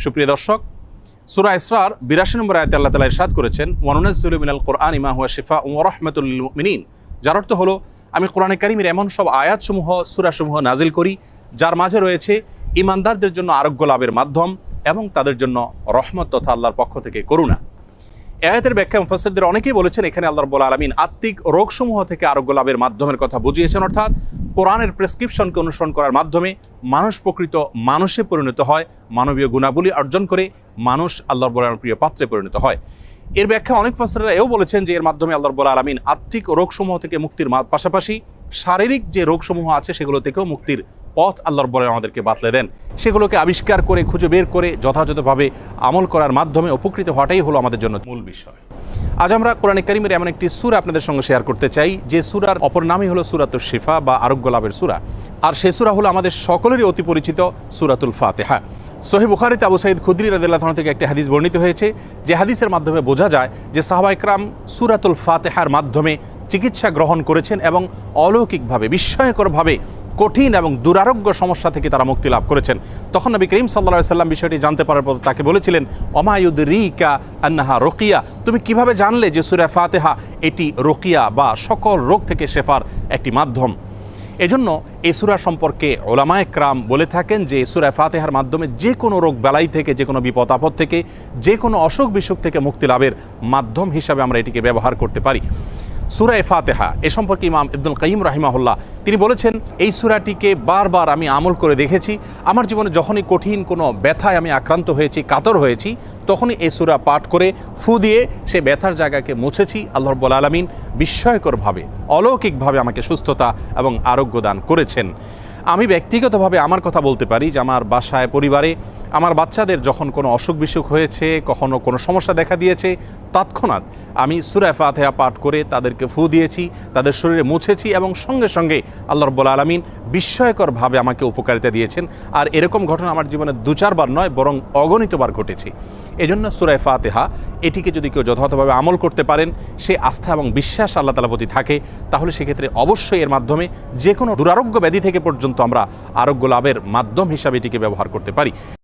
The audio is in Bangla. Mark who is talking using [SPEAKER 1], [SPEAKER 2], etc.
[SPEAKER 1] সুপ্রিয় দর্শক, সূরা ইসরার ৮২ নম্বর আয়াতে আল্লাহ তাআলা ইরশাদ করেছেন, ওয়ানুনাজ্জিলু মিনাল কুরআনি মা হুয়া শিফাউন ওয়া রাহমাতুল লিল মুমিনিন। যার অর্থ হলো, আমি কোরআনে কারীমের এমন সব আয়াতসমূহ, সূরাসমূহ নাজিল করি যার মাঝে রয়েছে ঈমানদারদের জন্য আরোগ্য লাভের মাধ্যম এবং তাদের জন্য রহমত তথা আল্লাহর পক্ষ থেকে করুণা। এই আয়াতের ব্যাখ্যা মুফাসসিরদের অনেকেই বলেছেন, এখানে আল্লাহ রাব্বুল আলামিন আত্মিক রোগসমূহ থেকে আরোগ্য লাভের মাধ্যমের কথা বুঝিয়েছেন, অর্থাৎ কোরআনের প্রেসক্রিপশনকে অনুসরণ করার মাধ্যমে মানুষ প্রকৃত মানুষে পরিণত হয়, মানবীয় গুণাবলী অর্জন করে মানুষ আল্লাহর রাব্বুল আলামিনের প্রিয় পাত্রে পরিণত হয়। এর ব্যাখ্যা অনেক মুফাসসিররা এও বলেছেন যে এর মাধ্যমে আল্লাহ রাব্বুল আলামিন আত্মিক রোগসমূহ থেকে মুক্তির পাশাপাশি শারীরিক যে রোগসমূহ আছে সেগুলো থেকেও মুক্তির পথ আল্লাহ রাব্বুল আলামিন আমাদেরকে বাতলে দেন। সেগুলোকে আবিষ্কার করে খুঁজে বের করে যথাযথভাবে আমল করার মাধ্যমে উপকৃত হওয়াটাই হলো আমাদের জন্য মূল বিষয়। আজ আমরা কোরআনে কারীমের এমন একটি সূরা আপনাদের সঙ্গে শেয়ার করতে চাই যে সূরার অপর নামই হলো সূরাতুশ শিফা বা আরোগ্য লাভের সূরা। আর সেই সূরা হলো আমাদের সকলেরই অতি পরিচিত সূরাতুল ফাতিহা। সহিহ বুখারীতে আবু সাঈদ খুদরী রাদিয়াল্লাহু আনহু থেকে একটি হাদিস বর্ণিত হয়েছে, যে হাদিসের মাধ্যমে বোঝা যায় যে সাহাবা ইকরাম সূরাতুল ফাতিহার মাধ্যমে চিকিৎসা গ্রহণ করেছেন এবং অলৌকিকভাবে, বিস্ময়করভাবে কঠিন এবং দুরারোগ্য সমস্যা থেকে তারা মুক্তি লাভ করেছেন। তখন নবী করিম সাল্লাল্লাহু আলাইহি সাল্লাম বিষয়টি জানতে পারার পর তাকে বলেছিলেন, ওমা ইউদরিকা আন্নাহা রুকিয়া, তুমি কিভাবে জানলে যে সূরা ফাতিহা এটি রুকিয়া বা সকল রোগ থেকে শেফার একটি মাধ্যম। এজন্য এই সূরা সম্পর্কে উলামায়ে কেরাম বলে থাকেন যে সূরা ফাতিহার মাধ্যমে যে কোনো রোগ বালাই থেকে, যে কোনো বিপদ আপদ থেকে, যে কোনো অসুখ বিসুখ থেকে মুক্তি লাভের মাধ্যম হিসাবে আমরা এটিকে ব্যবহার করতে পারি। সূরা ফাতিহা এ সম্পর্কে ইমাম ইবনুল কাইয়িম রাহিমাহুল্লাহ তিনি বলেছেন, এই সূরাটিকে বারবার আমি আমল করে দেখেছি। আমার জীবনে যখনই কঠিন কোনো ব্যথায় আমি আক্রান্ত হয়েছি, কাতর হয়েছি, তখনই এই সূরা পাঠ করে ফু দিয়ে সে ব্যথার জায়গাকে মুছেছি। আল্লাহ রাব্বুল আলামিন বিস্ময়করভাবে, অলৌকিকভাবে আমাকে সুস্থতা এবং আরোগ্য দান করেছেন। আমি ব্যক্তিগতভাবে আমার কথা বলতে পারি যে আমার বাসায়, পরিবারে আমার বাচ্চাদের যখন কোনো অসুখ বিসুখ হয়েছে, কখনো কোনো সমস্যা দেখা দিয়েছে, তৎক্ষণাৎ আমি সূরা ফাতিহা পাঠ করে তাদেরকে ফু দিয়েছি, তাদের শরীরে মুছেছি এবং সঙ্গে সঙ্গে আল্লাহ রাব্বুল আলামিন বিস্ময়করভাবে আমাকে উপকারিতা দিয়েছেন। আর এরকম ঘটনা আমার জীবনে ২-৪ বার নয়, বরং অগণিতবার ঘটেছে। এজন্য সূরা ফাতিহা এটিকে যদি কেউ যথাযথভাবে আমল করতে পারেন, সে আস্থা এবং বিশ্বাস আল্লাহ তাআলার প্রতি থাকে, তাহলে সেক্ষেত্রে অবশ্যই এর মাধ্যমে যে কোনো দুরারোগ্য ব্যাধি থেকে পর্যন্ত আমরা আরোগ্য লাভের মাধ্যম হিসাবে এটিকে ব্যবহার করতে পারি।